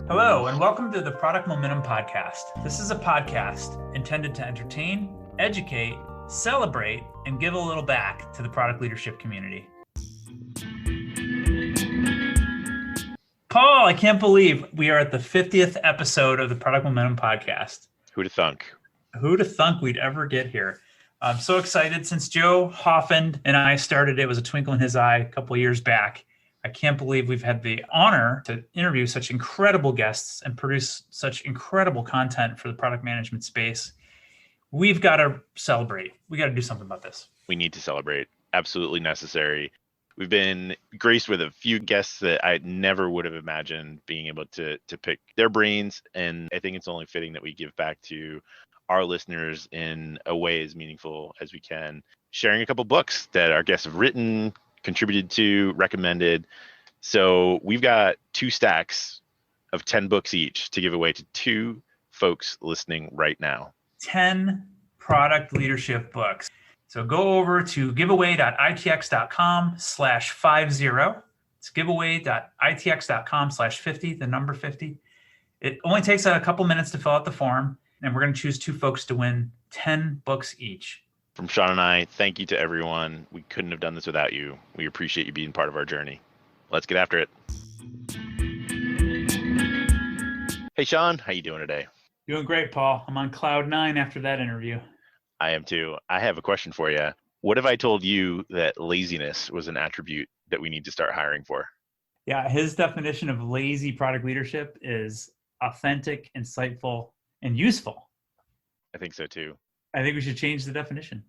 Hello, and welcome to the Product Momentum Podcast. This is a podcast intended to entertain, educate, celebrate, and give a little back to the product leadership community. Paul, I can't believe we are at the 50th episode of the Product Momentum Podcast. Who'd have thunk? Who'd have thunk we'd ever get here? I'm so excited. Since Joe Hoffand and I started, it was a twinkle in his eye a couple of years back. I can't believe we've had the honor to interview such incredible guests and produce such incredible content for the product management space. We've got to celebrate. We got to do something about this. We need to celebrate. Absolutely necessary. We've been graced with a few guests that I never would have imagined being able to pick their brains. And I think it's only fitting that we give back to our listeners in a way as meaningful as we can, sharing a couple books that our guests have written, contributed to, recommended. So we've got 2 stacks of 10 books each to give away to 2 folks listening right now. 10 product leadership books. So go over to giveaway.itx.com/50. It's giveaway.itx.com/50, the number 50. It only takes a couple minutes to fill out the form, and we're going to choose 2 folks to win 10 books each. From Sean and I, thank you to everyone. We couldn't have done this without you. We appreciate you being part of our journey. Let's get after it. Hey, Sean, how you doing today? Doing great, Paul. I'm on cloud 9 after that interview. I am too. I have a question for you. What if I told you that laziness was an attribute that we need to start hiring for? Yeah, his definition of lazy product leadership is authentic, insightful, and useful. I think so too. I think we should change the definition.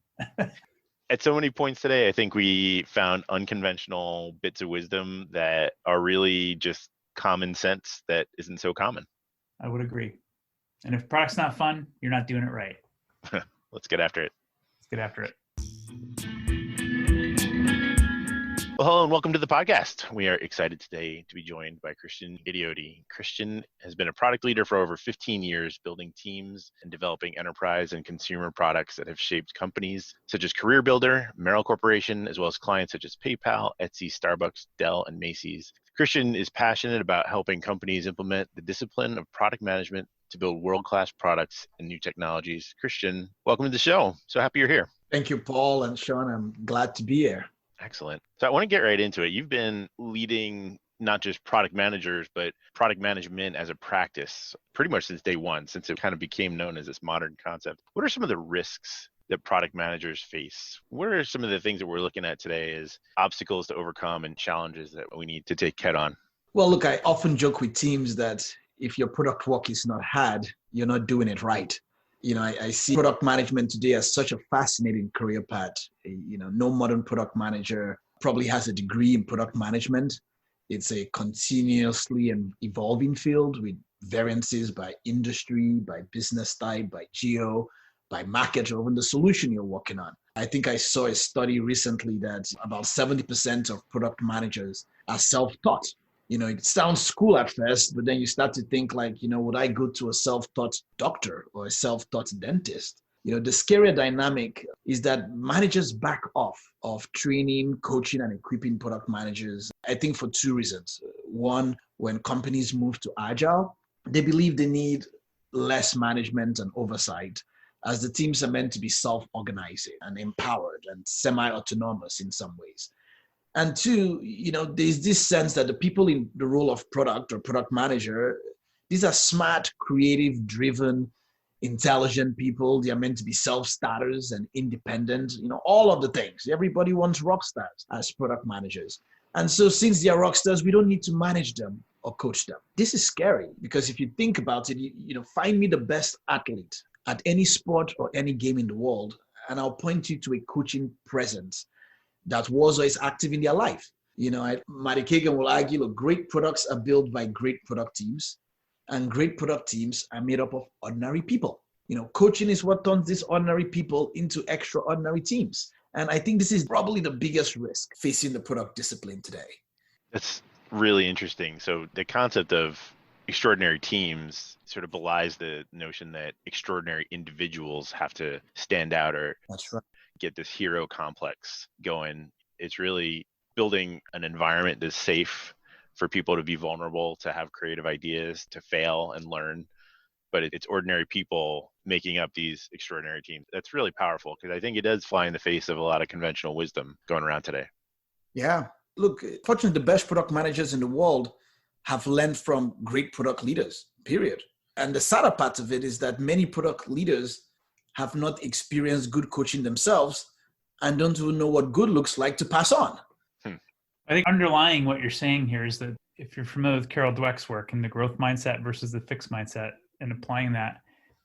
At so many points today, I think we found unconventional bits of wisdom that are really just common sense that isn't so common. I would agree. And if product's not fun, you're not doing it right. Let's get after it. Let's get after it. Well, hello and welcome to the podcast. We are excited today to be joined by Christian Idiodi. Christian has been a product leader for over 15 years, building teams and developing enterprise and consumer products that have shaped companies such as Career Builder, Merrill Corporation, as well as clients such as PayPal, Etsy, Starbucks, Dell, and Macy's. Christian is passionate about helping companies implement the discipline of product management to build world-class products and new technologies. Christian, welcome to the show. So happy you're here. Thank you, Paul and Sean. I'm glad to be here. Excellent. So I want to get right into it. You've been leading not just product managers, but product management as a practice pretty much since day one, since it kind of became known as this modern concept. What are some of the risks that product managers face? What are some of the things that we're looking at today as obstacles to overcome and challenges that we need to take head on? Well, look, I often joke with teams that if your product work is not hard, you're not doing it right. I see product management today as such a fascinating career path. No modern product manager probably has a degree in product management. It's a continuously and evolving field with variances by industry, by business type, by geo, by market, or even the solution you're working on. I think I saw a study recently that about 70% of product managers are self-taught. It sounds cool at first, but then you start to think would I go to a self-taught doctor or a self-taught dentist? The scarier dynamic is that managers back off of training, coaching, and equipping product managers, I think for 2 reasons. One, when companies move to agile, they believe they need less management and oversight, as the teams are meant to be self-organizing and empowered and semi-autonomous in some ways. And 2, there's this sense that the people in the role of product or product manager, these are smart, creative, driven, intelligent people. They are meant to be self-starters and independent, all of the things. Everybody wants rock stars as product managers. And so since they are rock stars, we don't need to manage them or coach them. This is scary because if you think about it, find me the best athlete at any sport or any game in the world, and I'll point you to a coaching presence that was or is active in their life. Matty Kagan will argue, look, great products are built by great product teams, and great product teams are made up of ordinary people. Coaching is what turns these ordinary people into extraordinary teams. And I think this is probably the biggest risk facing the product discipline today. That's really interesting. So the concept of extraordinary teams sort of belies the notion that extraordinary individuals have to stand out or That's right. get this hero complex going. It's really building an environment that's safe for people to be vulnerable, to have creative ideas, to fail and learn. But it's ordinary people making up these extraordinary teams. That's really powerful because I think it does fly in the face of a lot of conventional wisdom going around today. Yeah. Look, fortunately, the best product managers in the world have learned from great product leaders, period. And the sadder part of it is that many product leaders have not experienced good coaching themselves and don't even know what good looks like to pass on. I think underlying what you're saying here is that if you're familiar with Carol Dweck's work and the growth mindset versus the fixed mindset and applying that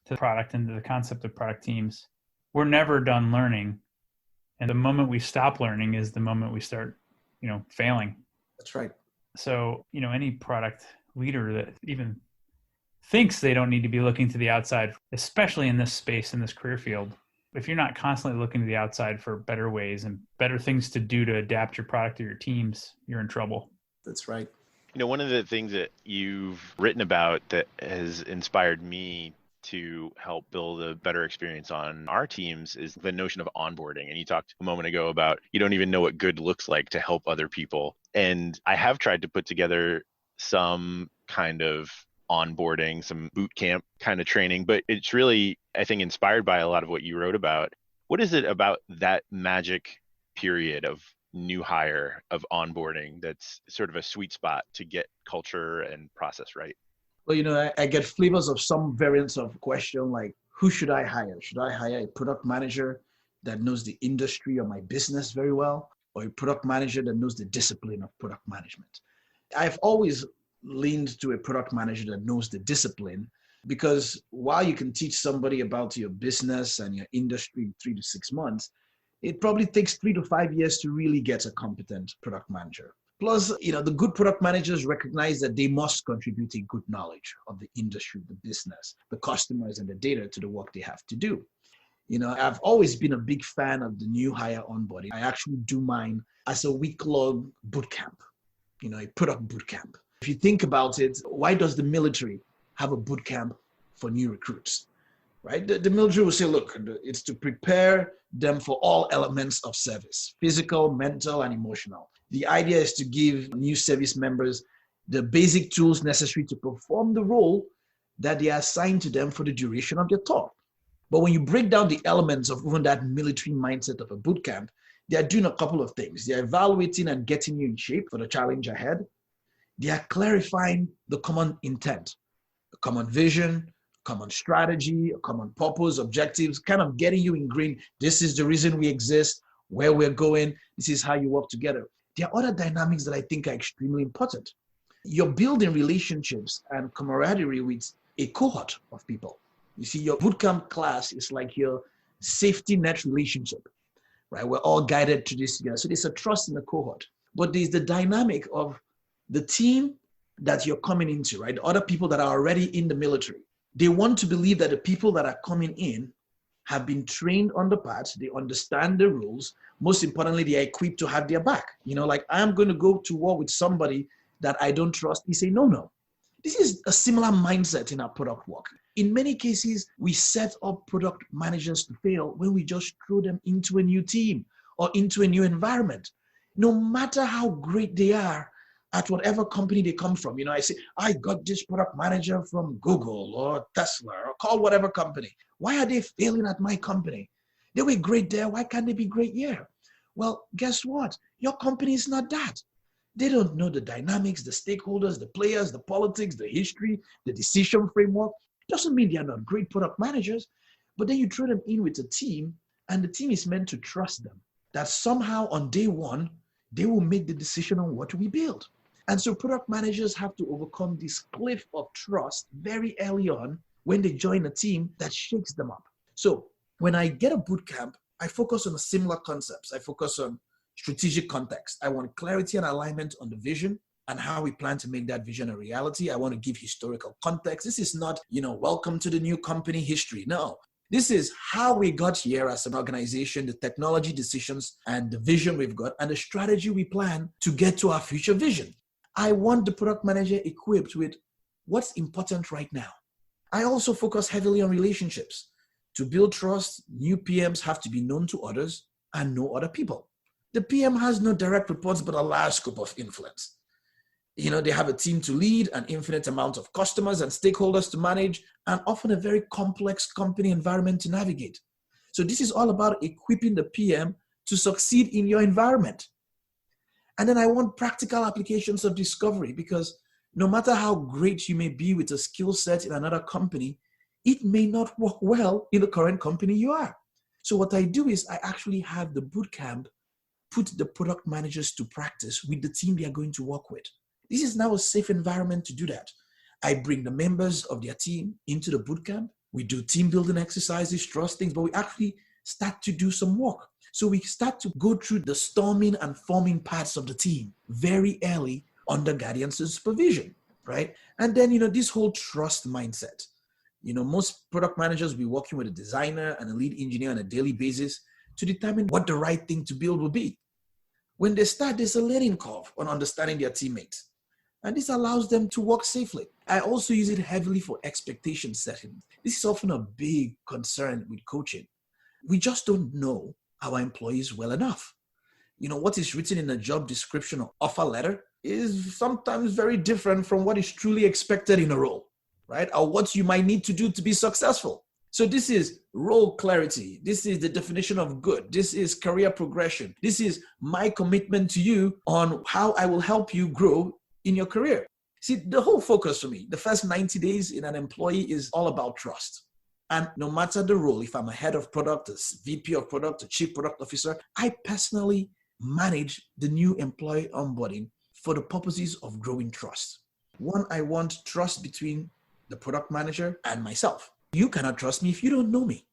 to the product and to the concept of product teams, we're never done learning. And the moment we stop learning is the moment we start, failing. That's right. So, any product leader that even thinks they don't need to be looking to the outside, especially in this space, in this career field, if you're not constantly looking to the outside for better ways and better things to do to adapt your product or your teams, you're in trouble. That's right. One of the things that you've written about that has inspired me to help build a better experience on our teams is the notion of onboarding. And you talked a moment ago about you don't even know what good looks like to help other people. And I have tried to put together some kind of onboarding, some boot camp kind of training, but it's really, I think, inspired by a lot of what you wrote about. What is it about that magic period of new hire, of onboarding, that's sort of a sweet spot to get culture and process right? Well, I get flavors of some variants of question like, who should I hire? Should I hire a product manager that knows the industry or my business very well, or a product manager that knows the discipline of product management? I've always leaned to a product manager that knows the discipline, because while you can teach somebody about your business and your industry in 3 to 6 months, it probably takes 3 to 5 years to really get a competent product manager. Plus, the good product managers recognize that they must contribute a good knowledge of the industry, the business, the customers, and the data to the work they have to do. I've always been a big fan of the new hire onboarding. I actually do mine as a week-long boot camp, a product boot camp. If you think about it, why does the military have a boot camp for new recruits, right? The military will say, look, it's to prepare them for all elements of service, physical, mental, and emotional. The idea is to give new service members the basic tools necessary to perform the role that they are assigned to them for the duration of their tour. But when you break down the elements of even that military mindset of a boot camp, they are doing a couple of things. They are evaluating and getting you in shape for the challenge ahead. They are clarifying the common intent, a common vision, common strategy, a common purpose, objectives, kind of getting you ingrained. This is the reason we exist, where we're going. This is how you work together. There are other dynamics that I think are extremely important. You're building relationships and camaraderie with a cohort of people. You see, your bootcamp class is like your safety net relationship, right? We're all guided to this together. So there's a trust in the cohort. But there's the dynamic of the team that you're coming into, right? The other people that are already in the military. They want to believe that the people that are coming in have been trained on the path, they understand the rules. Most importantly, they are equipped to have their back. Like, I'm going to go to war with somebody that I don't trust. They say, no. This is a similar mindset in our product work. In many cases, we set up product managers to fail when we just throw them into a new team or into a new environment. No matter how great they are at whatever company they come from. I say, I got this product manager from Google or Tesla or call whatever company. Why are they failing at my company? They were great there. Why can't they be great here? Well, guess what? Your company is not that. They don't know the dynamics, the stakeholders, the players, the politics, the history, the decision framework. Doesn't mean they're not great product managers, but then you throw them in with a team and the team is meant to trust them. That somehow on day one, they will make the decision on what we build. And so product managers have to overcome this cliff of trust very early on when they join a team that shakes them up. So when I get a boot camp, I focus on similar concepts. I focus on strategic context. I want clarity and alignment on the vision and how we plan to make that vision a reality. I want to give historical context. This is not, welcome to the new company history. No, this is how we got here as an organization, the technology decisions and the vision we've got and the strategy we plan to get to our future vision. I want the product manager equipped with what's important right now. I also focus heavily on relationships. To build trust, new PMs have to be known to others and know other people. The PM has no direct reports, but a large scope of influence. They have a team to lead, an infinite amount of customers and stakeholders to manage, and often a very complex company environment to navigate. So this is all about equipping the PM to succeed in your environment. And then I want practical applications of discovery, because no matter how great you may be with a skill set in another company, it may not work well in the current company you are. So what I do is I actually have the bootcamp put the product managers to practice with the team they are going to work with. This is now a safe environment to do that. I bring the members of their team into the bootcamp. We do team building exercises, trust things, but we actually start to do some work. So we start to go through the storming and forming parts of the team very early under guidance and supervision, right? And then, this whole trust mindset. Most product managers will be working with a designer and a lead engineer on a daily basis to determine what the right thing to build will be. When they start, there's a learning curve on understanding their teammates. And this allows them to work safely. I also use it heavily for expectation setting. This is often a big concern with coaching. We just don't know our employees well enough. What is written in a job description or offer letter is sometimes very different from what is truly expected in a role, right? Or what you might need to do to be successful. So this is role clarity. This is the definition of good. This is career progression. This is my commitment to you on how I will help you grow in your career. See, the whole focus for me, the first 90 days in an employee is all about trust. And no matter the role, if I'm a head of product, a VP of product, a chief product officer, I personally manage the new employee onboarding for the purposes of growing trust. One, I want trust between the product manager and myself. You cannot trust me if you don't know me.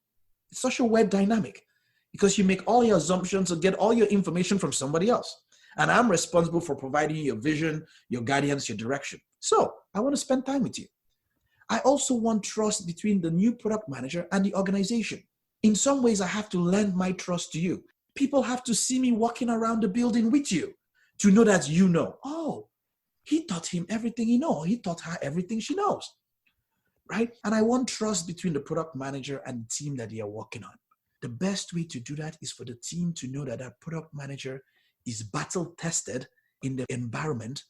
It's such a weird dynamic because you make all your assumptions or get all your information from somebody else. And I'm responsible for providing your vision, your guidance, your direction. So I want to spend time with you. I also want trust between the new product manager and the organization. In some ways, I have to lend my trust to you. People have to see me walking around the building with you to know that oh, he taught him everything he knows. He taught her everything she knows, right? And I want trust between the product manager and the team that they are working on. The best way to do that is for the team to know that that product manager is battle tested in the environment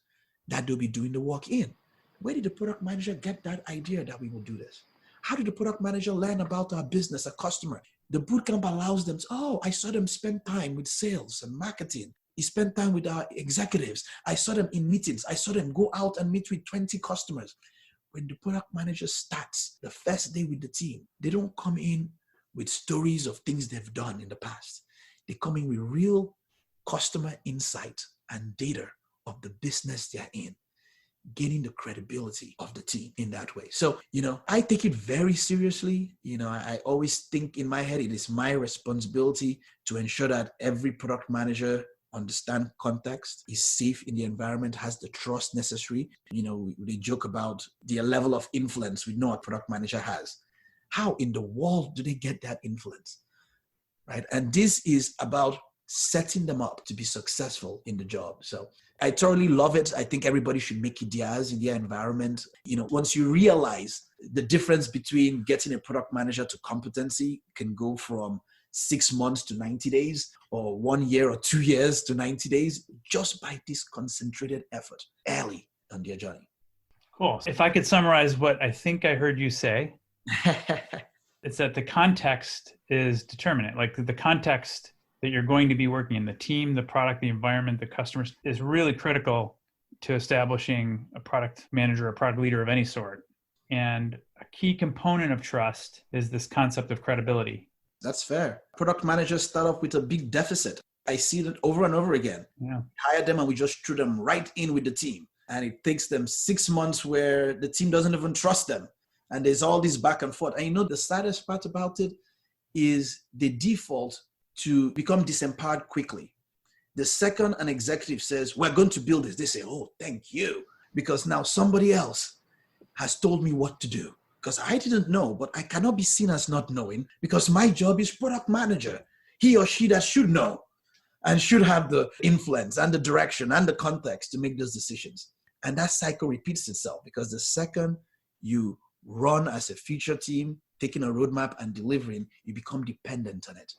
that they'll be doing the work in. Where did the product manager get that idea that we will do this? How did the product manager learn about our business, a customer? The bootcamp allows them to, I saw them spend time with sales and marketing. He spent time with our executives. I saw them in meetings. I saw them go out and meet with 20 customers. When the product manager starts the first day with the team, they don't come in with stories of things they've done in the past. They come in with real customer insight and data of the business they're in, gaining the credibility of the team in that way. So, I take it very seriously. I always think in my head, it is my responsibility to ensure that every product manager understand context, is safe in the environment, has the trust necessary. They joke about the level of influence we know a product manager has. How in the world do they get that influence, right? And this is about setting them up to be successful in the job. So I totally love it. I think everybody should make it theirs in their environment. Once you realize the difference between getting a product manager to competency can go from 6 months to 90 days or 1 year or 2 years to 90 days just by this concentrated effort early on their journey. Cool. If I could summarize what I think I heard you say, it's that the context is determinant. Like the context that you're going to be working in, the team, the product, the environment, the customers, is really critical to establishing a product manager, a product leader of any sort. And a key component of trust is this concept of credibility. That's fair. Product managers start off with a big deficit. I see that over and over again. Yeah. Hire them and we just threw them right in with the team. And it takes them 6 months where the team doesn't even trust them. And there's all this back and forth. And the saddest part about it is they default to become disempowered quickly. The second an executive says, we're going to build this, they say, oh, thank you. Because now somebody else has told me what to do. Because I didn't know, but I cannot be seen as not knowing because my job is product manager. He or she that should know and should have the influence and the direction and the context to make those decisions. And that cycle repeats itself because the second you run as a future team, taking a roadmap and delivering, you become dependent on it.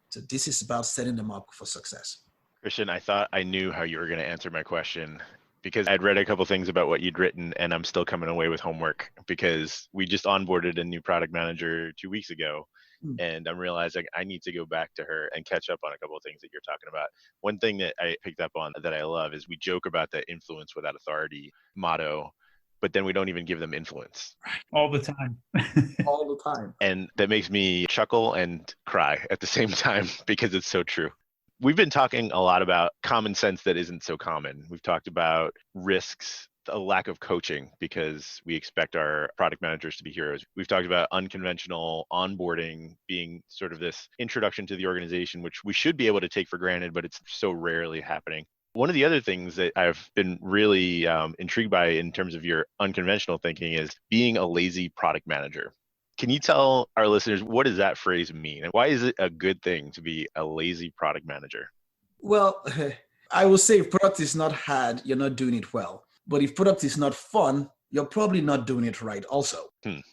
So this is about setting them up for success. Christian, I thought I knew how you were going to answer my question. because I'd read a couple things about what you'd written, and I'm still coming away with homework because we just onboarded a new product manager 2 weeks ago. And I'm realizing I need to go back to her and catch up on a couple of things that you're talking about. One thing that I picked up on that I love is we joke about the influence without authority motto, but then we don't even give them influence. All the time. All the time. And that makes me chuckle and cry at the same time because it's so true. We've been talking a lot about common sense that isn't so common. We've talked about risks, a lack of coaching because we expect our product managers to be heroes. We've talked about unconventional onboarding being sort of this introduction to the organization, which we should be able to take for granted, but it's so rarely happening. One of the other things that I've been really intrigued by in terms of your unconventional thinking is being a lazy product manager. Can you tell our listeners, what does that phrase mean? And why is it a good thing to be a lazy product manager? Well, I will say if product is not hard, you're not doing it well. But if product is not fun, you're probably not doing it right also,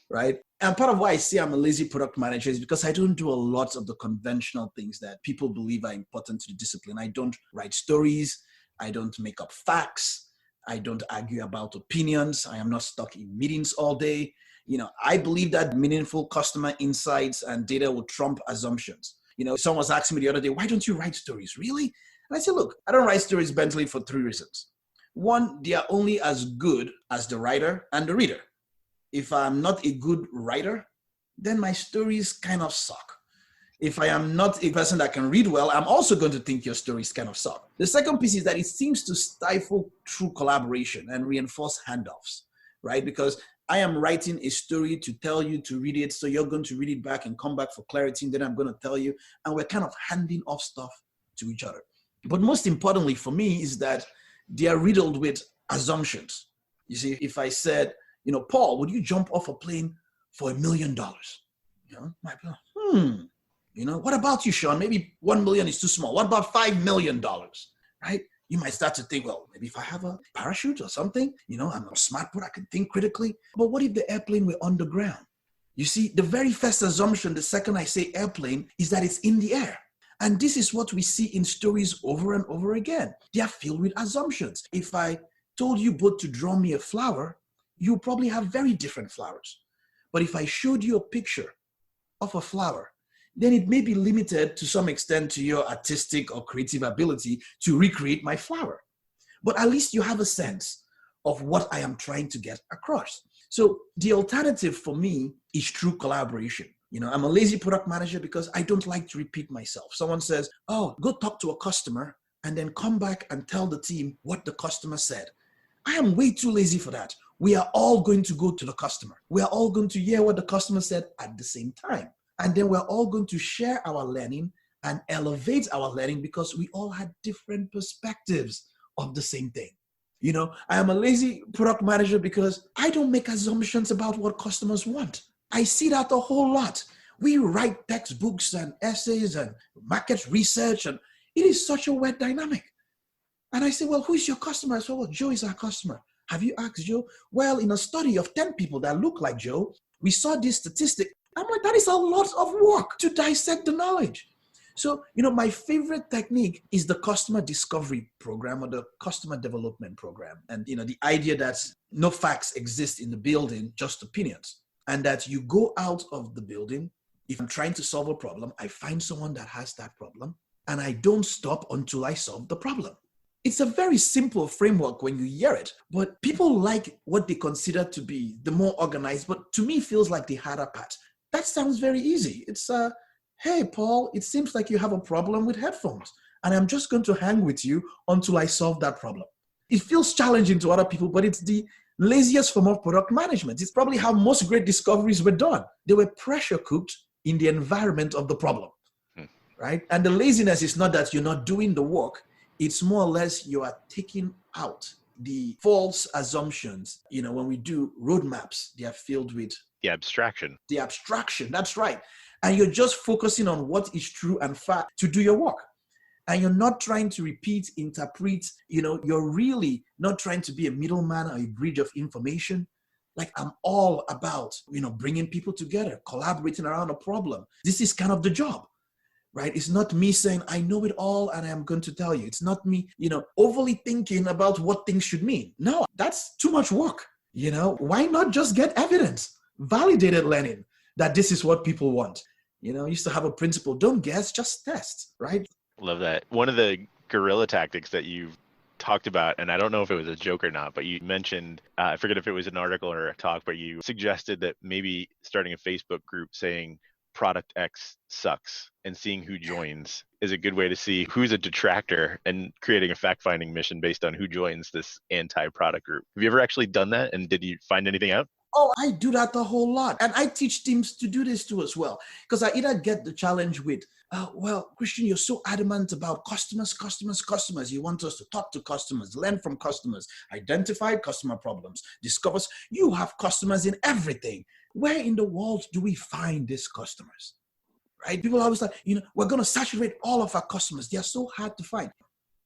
right? And part of why I say I'm a lazy product manager is because I don't do a lot of the conventional things that people believe are important to the discipline. I don't write stories. I don't make up facts. I don't argue about opinions. I am not stuck in meetings all day. I believe that meaningful customer insights and data will trump assumptions. Someone was asking me the other day, why don't you write stories? Really? And I said, look, I don't write stories, Bentley, for 3 reasons. One, they are only as good as the writer and the reader. If I'm not a good writer, then my stories kind of suck. If I am not a person that can read well, I'm also going to think your stories kind of suck. The second piece is that it seems to stifle true collaboration and reinforce handoffs, right? Because I am writing a story to tell you to read it, so you're going to read it back and come back for clarity, and then I'm going to tell you, and we're kind of handing off stuff to each other. But most importantly for me is that they are riddled with assumptions. You see, if I said, Paul, would you jump off a plane for $1 million? Might be like, what about you, Sean? Maybe 1 million is too small. What about $5 million, right? You might start to think, well, maybe if I have a parachute or something, I'm a smart, but I can think critically. But what if the airplane were underground? You see, the very first assumption, the second I say airplane, is that it's in the air. And this is what we see in stories over and over again. They are filled with assumptions. If I told you both to draw me a flower, you probably have very different flowers. But if I showed you a picture of a flower, then it may be limited to some extent to your artistic or creative ability to recreate my flower. But at least you have a sense of what I am trying to get across. So the alternative for me is true collaboration. I'm a lazy product manager because I don't like to repeat myself. Someone says, oh, go talk to a customer and then come back and tell the team what the customer said. I am way too lazy for that. We are all going to go to the customer. We are all going to hear what the customer said at the same time. And then we're all going to share our learning and elevate our learning because we all had different perspectives of the same thing. I am a lazy product manager because I don't make assumptions about what customers want. I see that a whole lot. We write textbooks and essays and market research, and it is such a weird dynamic. And I say, well, who is your customer? I say, well, Joe is our customer. Have you asked Joe? Well, in a study of 10 people that look like Joe, we saw this statistic. I'm like, that is a lot of work to dissect the knowledge. So, my favorite technique is the customer discovery program or the customer development program. And, the idea that no facts exist in the building, just opinions. And that you go out of the building. If I'm trying to solve a problem, I find someone that has that problem, and I don't stop until I solve the problem. It's a very simple framework when you hear it, but people like what they consider to be the more organized, but to me feels like the harder part. That sounds very easy. It's, hey, Paul, it seems like you have a problem with headphones, and I'm just going to hang with you until I solve that problem. It feels challenging to other people, but it's the laziest form of product management. It's probably how most great discoveries were done. They were pressure cooked in the environment of the problem, right? And the laziness is not that you're not doing the work. It's more or less you are taking out the false assumptions. When we do roadmaps, they are filled with the abstraction. The abstraction, that's right. And you're just focusing on what is true and fact to do your work. And you're not trying to repeat, interpret, you're really not trying to be a middleman or a bridge of information. Like I'm all about, bringing people together, collaborating around a problem. This is kind of the job, right? It's not me saying, I know it all and I'm going to tell you. It's not me, overly thinking about what things should mean. No, that's too much work. Why not just get evidence, validated learning that this is what people want? I used to have a principle, don't guess, just test, right? Love that. One of the guerrilla tactics that you've talked about, and I don't know if it was a joke or not, but you mentioned, I forget if it was an article or a talk, but you suggested that maybe starting a Facebook group saying product X sucks and seeing who joins is a good way to see who's a detractor and creating a fact-finding mission based on who joins this anti-product group. Have you ever actually done that? And did you find anything out? Oh, I do that a whole lot. And I teach teams to do this too as well. Because I either get the challenge with, well, Christian, you're so adamant about customers. You want us to talk to customers, learn from customers, identify customer problems, discover. You have customers in everything. Where in the world do we find these customers? Right? People always like, we're going to saturate all of our customers. They are so hard to find.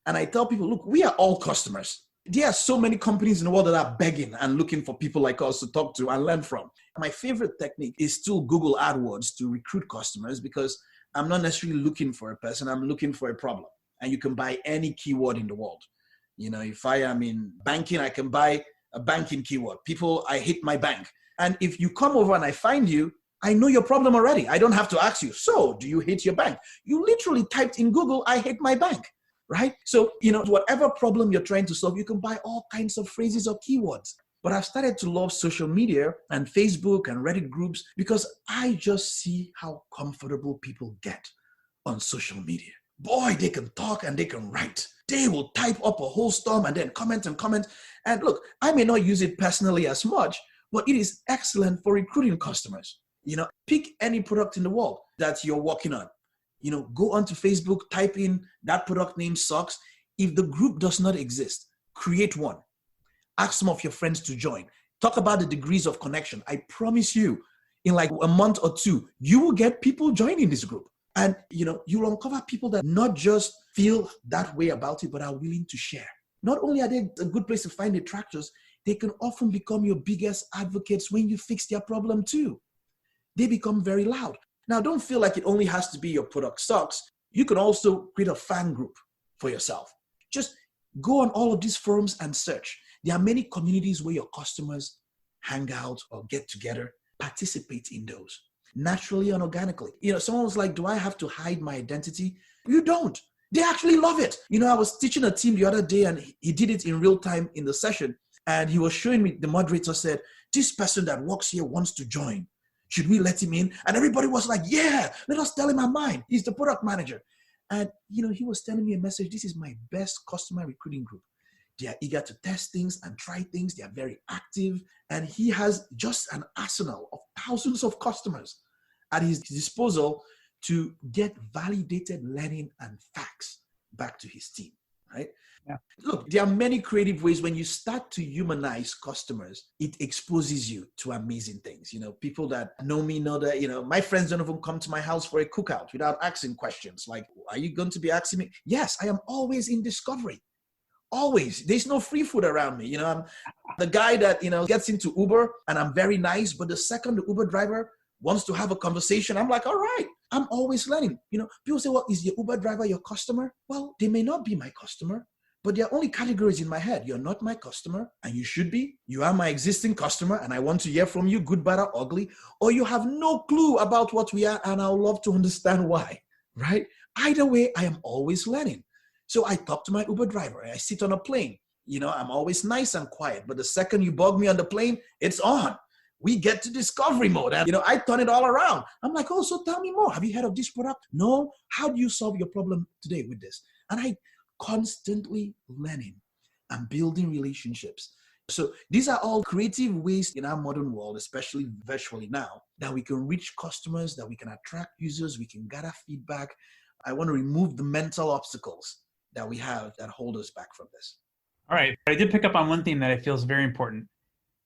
And I tell people, look, we are all customers. There are so many companies in the world that are begging and looking for people like us to talk to and learn from. My favorite technique is still Google AdWords to recruit customers, because I'm not necessarily looking for a person, I'm looking for a problem. And you can buy any keyword in the world. If I am in banking, I can buy a banking keyword. People, I hate my bank. And if you come over and I find you, I know your problem already. I don't have to ask you, so do you hate your bank? You literally typed in Google, I hate my bank. Right? So, whatever problem you're trying to solve, you can buy all kinds of phrases or keywords. But I've started to love social media and Facebook and Reddit groups because I just see how comfortable people get on social media. Boy, they can talk and they can write. They will type up a whole storm and then comment and comment. And look, I may not use it personally as much, but it is excellent for recruiting customers. Pick any product in the world that you're working on. Go onto Facebook, type in that product name sucks. If the group does not exist, create one. Ask some of your friends to join. Talk about the degrees of connection. I promise you, in like a month or two, you will get people joining this group. And, you'll uncover people that not just feel that way about it, but are willing to share. Not only are they a good place to find detractors, they can often become your biggest advocates when you fix their problem too. They become very loud. Now, don't feel like it only has to be your product sucks. You can also create a fan group for yourself. Just go on all of these forums and search. There are many communities where your customers hang out or get together. Participate in those naturally and organically. Someone was like, do I have to hide my identity? You don't. They actually love it. I was teaching a team the other day and he did it in real time in the session. And he was showing me, the moderator said, this person that works here wants to join. Should we let him in? And everybody was like, yeah, let us tell him our mind. He's the product manager. And, he was telling me a message. This is my best customer recruiting group. They are eager to test things and try things. They are very active. And he has just an arsenal of thousands of customers at his disposal to get validated learning and facts back to his team, right? Yeah. Look, there are many creative ways. When you start to humanize customers, it exposes you to amazing things. People that know me know that, my friends don't even come to my house for a cookout without asking questions. Like, are you going to be asking me? Yes, I am always in discovery. Always. There's no free food around me. I'm the guy that, gets into Uber and I'm very nice. But the second the Uber driver wants to have a conversation, I'm like, all right, I'm always learning. People say, well, is your Uber driver your customer? Well, they may not be my customer. But there are only categories in my head. You're not my customer, and you should be. You are my existing customer, and I want to hear from you, good, bad, or ugly. Or you have no clue about what we are, and I would love to understand why, right? Either way, I am always learning. So I talk to my Uber driver. I sit on a plane. I'm always nice and quiet. But the second you bug me on the plane, it's on. We get to discovery mode. And, I turn it all around. I'm like, oh, so tell me more. Have you heard of this product? No. How do you solve your problem today with this? And I constantly learning and building relationships. So these are all creative ways in our modern world, especially virtually now, that we can reach customers, that we can attract users, we can gather feedback. I want to remove the mental obstacles that we have that hold us back from this. All right. I did pick up on one theme that I feel is very important,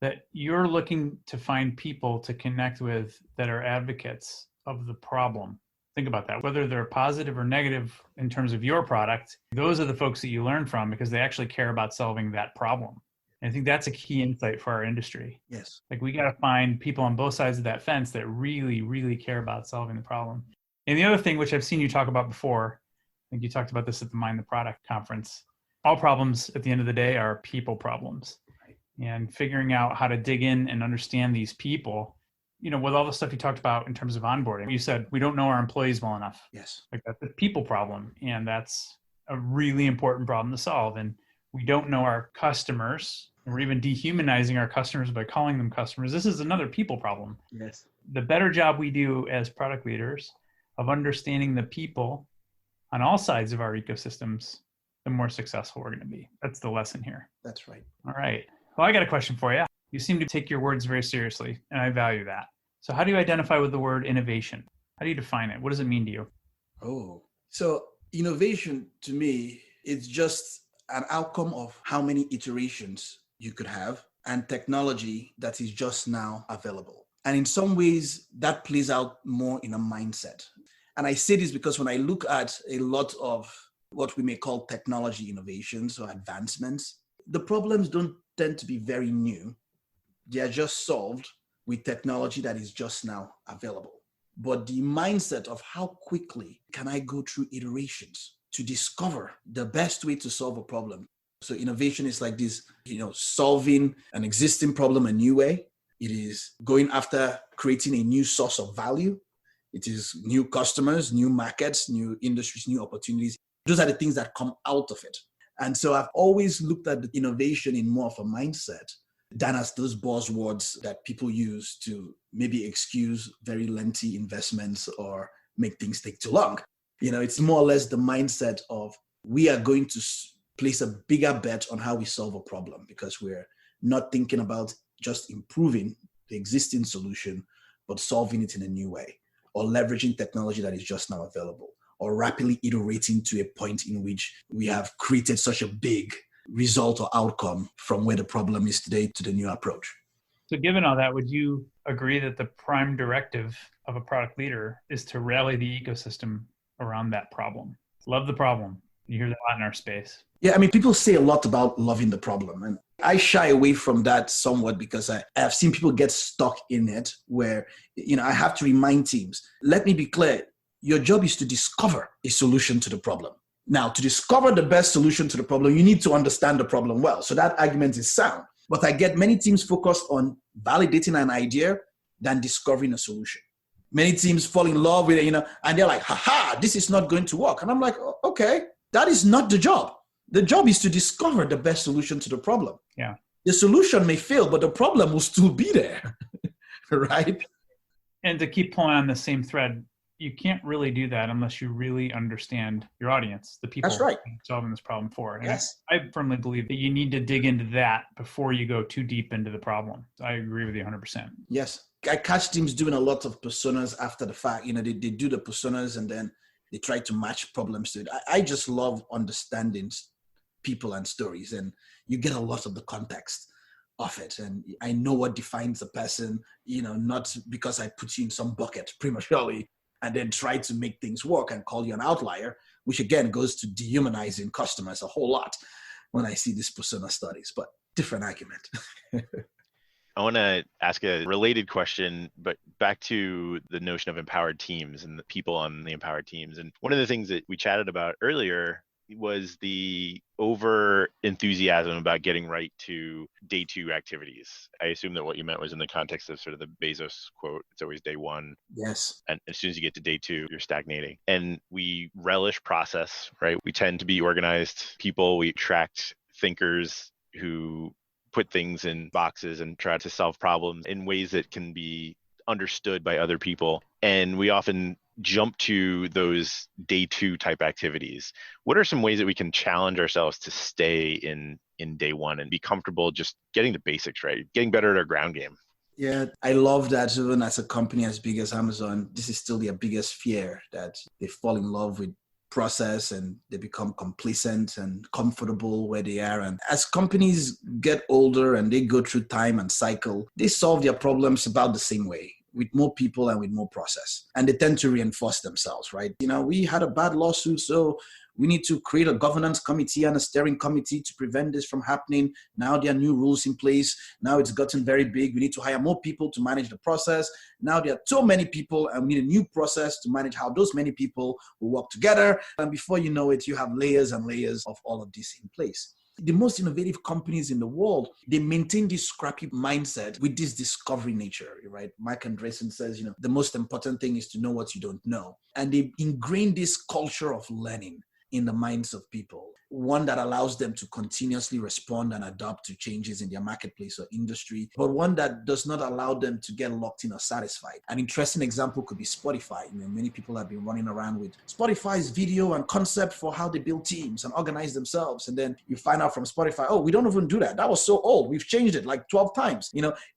that you're looking to find people to connect with that are advocates of the problem. Think about that. Whether they're positive or negative in terms of your product, those are the folks that you learn from because they actually care about solving that problem. And I think that's a key insight for our industry. Yes. Like we got to find people on both sides of that fence that really, really care about solving the problem. And the other thing, which I've seen you talk about before, I think you talked about this at the Mind the Product conference, all problems at the end of the day are people problems. And figuring out how to dig in and understand these people, with all the stuff you talked about in terms of onboarding, you said we don't know our employees well enough. Yes. Like that's the people problem. And that's a really important problem to solve. And we don't know our customers. We're even dehumanizing our customers by calling them customers. This is another people problem. Yes. The better job we do as product leaders of understanding the people on all sides of our ecosystems, the more successful we're going to be. That's the lesson here. That's right. All right. Well, I got a question for you. You seem to take your words very seriously, and I value that. So how do you identify with the word innovation? How do you define it? What does it mean to you? Oh, so innovation to me, it's just an outcome of how many iterations you could have and technology that is just now available. And in some ways, that plays out more in a mindset. And I say this because when I look at a lot of what we may call technology innovations or advancements, the problems don't tend to be very new. They are just solved with technology that is just now available. But the mindset of how quickly can I go through iterations to discover the best way to solve a problem. So innovation is like this, solving an existing problem a new way. It is going after creating a new source of value. It is new customers, new markets, new industries, new opportunities. Those are the things that come out of it. And so I've always looked at the innovation in more of a mindset than as those buzzwords that people use to maybe excuse very lengthy investments or make things take too long. It's more or less the mindset of we are going to place a bigger bet on how we solve a problem because we're not thinking about just improving the existing solution, but solving it in a new way or leveraging technology that is just now available or rapidly iterating to a point in which we have created such a big result or outcome from where the problem is today to the new approach. So given all that, would you agree that the prime directive of a product leader is to rally the ecosystem around that problem? Love the problem. You hear that a lot in our space. Yeah, people say a lot about loving the problem. And I shy away from that somewhat because I have seen people get stuck in it where, I have to remind teams, let me be clear, your job is to discover a solution to the problem. Now, to discover the best solution to the problem, you need to understand the problem well. So that argument is sound. But I get many teams focused on validating an idea than discovering a solution. Many teams fall in love with it, and they're like, this is not going to work. And I'm like, okay, that is not the job. The job is to discover the best solution to the problem. Yeah. The solution may fail, but the problem will still be there, right? And to keep pulling on the same thread, you can't really do that unless you really understand your audience, the people That's right. solving this problem for. And yes. I firmly believe that you need to dig into that before you go too deep into the problem. I agree with you 100%. Yes. I catch teams doing a lot of personas after the fact. They do the personas and then they try to match problems to it. I just love understanding people and stories, and you get a lot of the context of it. And I know what defines a person, not because I put you in some bucket prematurely and then try to make things work and call you an outlier, which again goes to dehumanizing customers a whole lot when I see these persona studies, but different argument. I want to ask a related question, but back to the notion of empowered teams and the people on the empowered teams. And one of the things that we chatted about earlier was the over enthusiasm about getting right to day two activities. I assume that what you meant was in the context of sort of the Bezos quote, it's always day one. Yes. And as soon as you get to day two, you're stagnating. And we relish process, right? We tend to be organized people. We attract thinkers who put things in boxes and try to solve problems in ways that can be understood by other people. And we often jump to those day two type activities. What are some ways that we can challenge ourselves to stay in day one and be comfortable just getting the basics right, getting better at our ground game? Yeah, I love that even as a company as big as Amazon, this is still their biggest fear, that they fall in love with process and they become complacent and comfortable where they are. And as companies get older and they go through time and cycle, they solve their problems about the same way, with more people and with more process. And they tend to reinforce themselves, right? We had a bad lawsuit, so We need to create a governance committee and a steering committee to prevent this from happening. Now there are new rules in place. Now it's gotten very big. We need to hire more people to manage the process. Now there are so many people and we need a new process to manage how those many people will work together. And before you know it, you have layers and layers of all of this in place. The most innovative companies in the world, they maintain this scrappy mindset with this discovery nature, right? Mike Andreessen says, the most important thing is to know what you don't know. And they ingrain this culture of learning in the minds of people, one that allows them to continuously respond and adapt to changes in their marketplace or industry, but one that does not allow them to get locked in or satisfied. An interesting example could be Spotify. Many people have been running around with Spotify's video and concept for how they build teams and organize themselves. And then you find out from Spotify, oh, we don't even do that. That was so old. We've changed it like 12 times.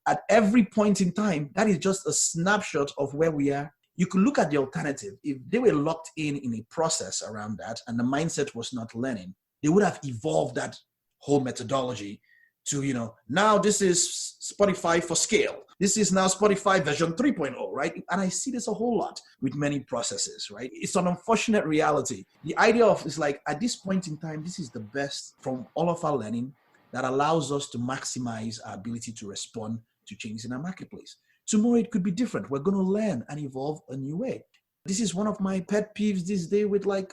At every point in time, that is just a snapshot of where we are. You could look at the alternative. If they were locked in a process around that and the mindset was not learning, they would have evolved that whole methodology to, now this is Spotify for scale. This is now Spotify version 3.0, right? And I see this a whole lot with many processes, right? It's an unfortunate reality. The idea of is like, at this point in time, this is the best from all of our learning that allows us to maximize our ability to respond to changes in our marketplace. Tomorrow it could be different. We're going to learn and evolve a new way. This is one of my pet peeves this day with like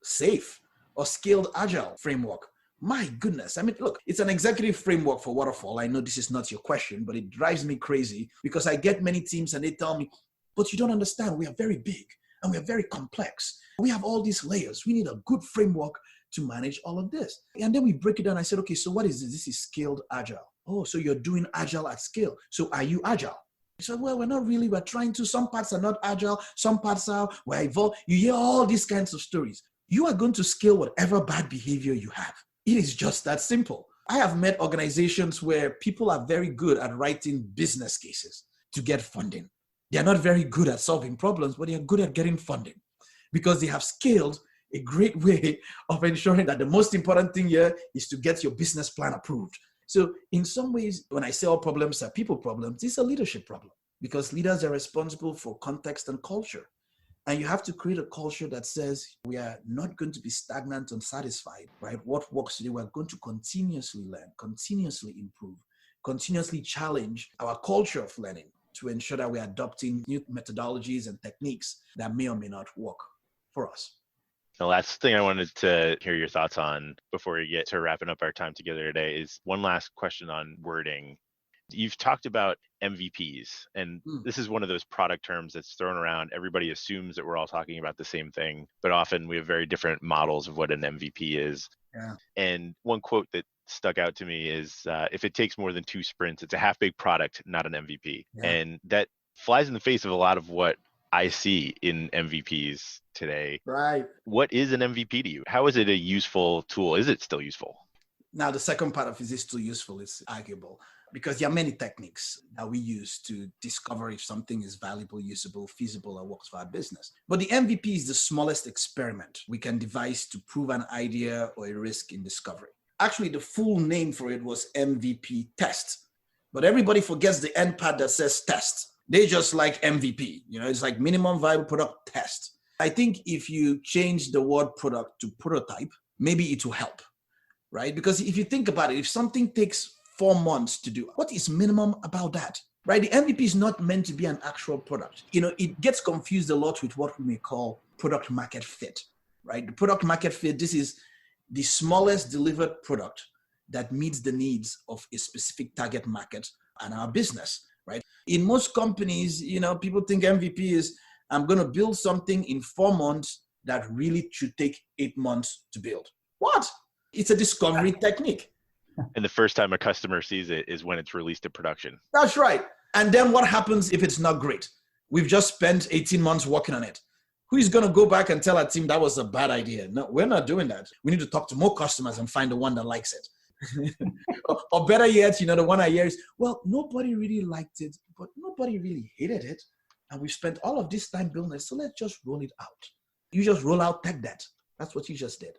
SAFe or scaled agile framework. My goodness. Look, it's an executive framework for waterfall. I know this is not your question, but it drives me crazy because I get many teams and they tell me, but you don't understand. We are very big and we are very complex. We have all these layers. We need a good framework to manage all of this. And then we break it down. I said, okay, so what is this? This is scaled agile. Oh, so you're doing agile at scale. So are you agile? He said, well, we're not really. We're trying to. Some parts are not agile. Some parts are. We're evolved. You hear all these kinds of stories. You are going to scale whatever bad behavior you have. It is just that simple. I have met organizations where people are very good at writing business cases to get funding. They are not very good at solving problems, but they are good at getting funding because they have scaled a great way of ensuring that the most important thing here is to get your business plan approved. So in some ways, when I say all problems are people problems, it's a leadership problem because leaders are responsible for context and culture. And you have to create a culture that says we are not going to be stagnant and satisfied, right? What works today, we're going to continuously learn, continuously improve, continuously challenge our culture of learning to ensure that we're adopting new methodologies and techniques that may or may not work for us. The last thing I wanted to hear your thoughts on before we get to wrapping up our time together today is one last question on wording. You've talked about MVPs, and this is one of those product terms that's thrown around. Everybody assumes that we're all talking about the same thing, but often we have very different models of what an MVP is. Yeah. And one quote that stuck out to me is, if it takes more than 2 sprints, it's a half-baked product, not an MVP. Yeah. And that flies in the face of a lot of what I see in MVPs today. Right. What is an MVP to you? How is it a useful tool? Is it still useful? Now, the second part of is it still useful is arguable because there are many techniques that we use to discover if something is valuable, usable, feasible, or works for our business. But the MVP is the smallest experiment we can devise to prove an idea or a risk in discovery. Actually, the full name for it was MVP test, but everybody forgets the end part that says test. They just like MVP, it's like minimum viable product test. I think if you change the word product to prototype, maybe it will help, right? Because if you think about it, if something takes 4 months to do, what is minimum about that, right? The MVP is not meant to be an actual product. It gets confused a lot with what we may call product market fit, right? The product market fit, this is the smallest delivered product that meets the needs of a specific target market and our business, right? In most companies, people think MVP is, I'm going to build something in 4 months that really should take 8 months to build. What? It's a discovery technique. And the first time a customer sees it is when it's released to production. That's right. And then what happens if it's not great? We've just spent 18 months working on it. Who is going to go back and tell our team that was a bad idea? No, we're not doing that. We need to talk to more customers and find the one that likes it. Or better yet, the one I hear is, well, nobody really liked it, but nobody really hated it. And we've spent all of this time building it. So let's just roll it out. You just roll out tech debt. That's what you just did.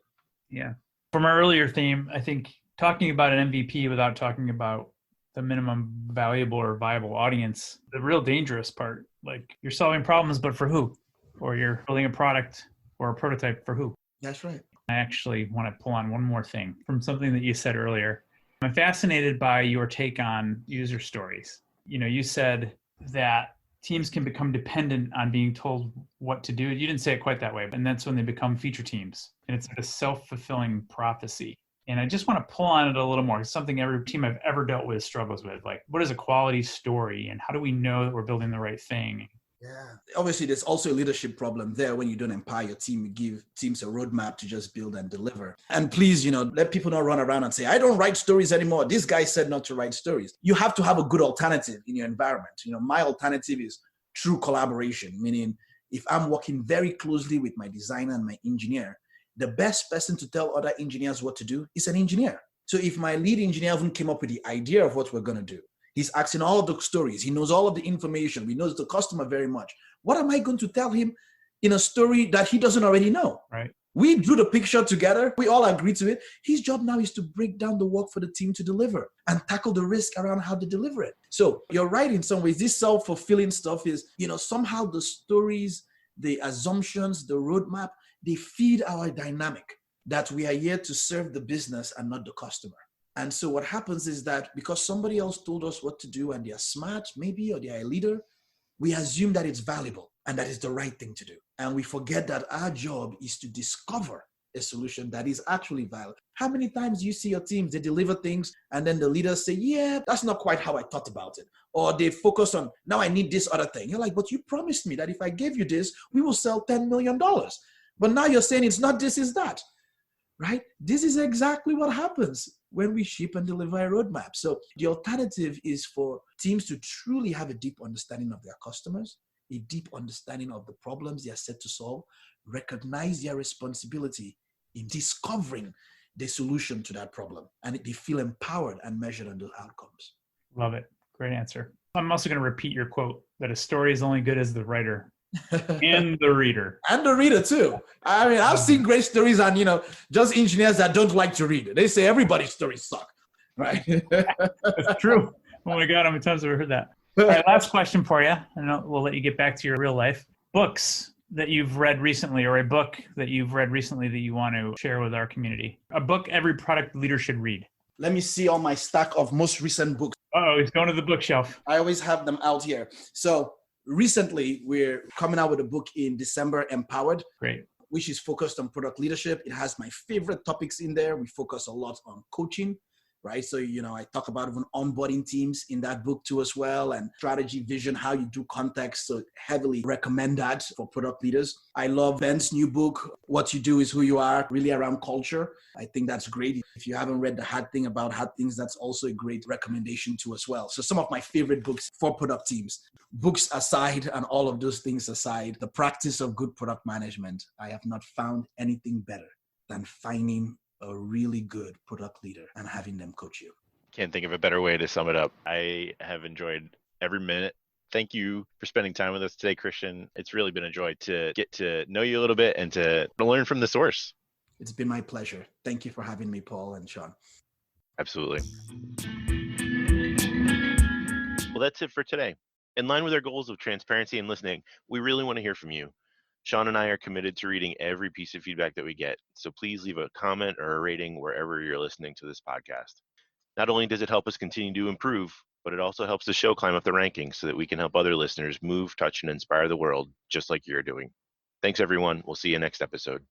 Yeah. From our earlier theme, I think talking about an MVP without talking about the minimum valuable or viable audience, the real dangerous part, like you're solving problems, but for who? Or you're building a product or a prototype for who? That's right. I actually want to pull on one more thing from something that you said earlier. I'm fascinated by your take on user stories. You said that teams can become dependent on being told what to do. You didn't say it quite that way, and that's when they become feature teams. And it's a self-fulfilling prophecy. And I just want to pull on it a little more. It's something every team I've ever dealt with struggles with. Like, what is a quality story? And how do we know that we're building the right thing? Yeah. Obviously, there's also a leadership problem there when you don't empower your team. You give teams a roadmap to just build and deliver. And please, let people not run around and say, I don't write stories anymore. This guy said not to write stories. You have to have a good alternative in your environment. My alternative is true collaboration, meaning if I'm working very closely with my designer and my engineer, the best person to tell other engineers what to do is an engineer. So if my lead engineer even came up with the idea of what we're going to do, he's asking all of the stories, he knows all of the information, he knows the customer very much. What am I going to tell him in a story that he doesn't already know? Right. We drew the picture together. We all agreed to it. His job now is to break down the work for the team to deliver and tackle the risk around how to deliver it. So you're right in some ways. This self-fulfilling stuff is, somehow the stories, the assumptions, the roadmap, they feed our dynamic that we are here to serve the business and not the customer. And so what happens is that because somebody else told us what to do and they're smart, maybe, or they're a leader, we assume that it's valuable and that is the right thing to do. And we forget that our job is to discover a solution that is actually valid. How many times do you see your teams, they deliver things and then the leaders say, yeah, that's not quite how I thought about it. Or they focus on, now I need this other thing. You're like, but you promised me that if I gave you this, we will sell $10 million. But now you're saying it's not this, it's that, right? This is exactly what happens when we ship and deliver a roadmap. So the alternative is for teams to truly have a deep understanding of their customers, a deep understanding of the problems they are set to solve, recognize their responsibility in discovering the solution to that problem, and they feel empowered and measured on those outcomes. Love it. Great answer. I'm also going to repeat your quote that a story is only good as the writer and the reader. And the reader too. I mean, I've seen great stories and, just engineers that don't like to read. They say everybody's stories suck, right? That's true. Oh my God, how many times have I heard that? All right, last question for you, and we'll let you get back to your real life. Books that you've read recently, or a book that you've read recently that you want to share with our community. A book every product leader should read. Let me see all my stack of most recent books. Oh, he's going to the bookshelf. I always have them out here. So recently, we're coming out with a book in December, Empowered. Great. Which is focused on product leadership. It has my favorite topics in there. We focus a lot on coaching, right? So, I talk about even onboarding teams in that book too as well, and strategy, vision, how you do context. So heavily recommend that for product leaders. I love Ben's new book, What You Do Is Who You Are, really around culture. I think that's great. If you haven't read The Hard Thing About Hard Things, that's also a great recommendation too as well. So some of my favorite books for product teams. Books aside and all of those things aside, the practice of good product management, I have not found anything better than finding a really good product leader and having them coach you. Can't think of a better way to sum it up. I have enjoyed every minute. Thank you for spending time with us today, Christian. It's really been a joy to get to know you a little bit and to learn from the source. It's been my pleasure. Thank you for having me, Paul and Sean. Absolutely. Well, that's it for today. In line with our goals of transparency and listening, we really want to hear from you. Sean and I are committed to reading every piece of feedback that we get, so please leave a comment or a rating wherever you're listening to this podcast. Not only does it help us continue to improve, but it also helps the show climb up the rankings so that we can help other listeners move, touch, and inspire the world just like you're doing. Thanks, everyone. We'll see you next episode.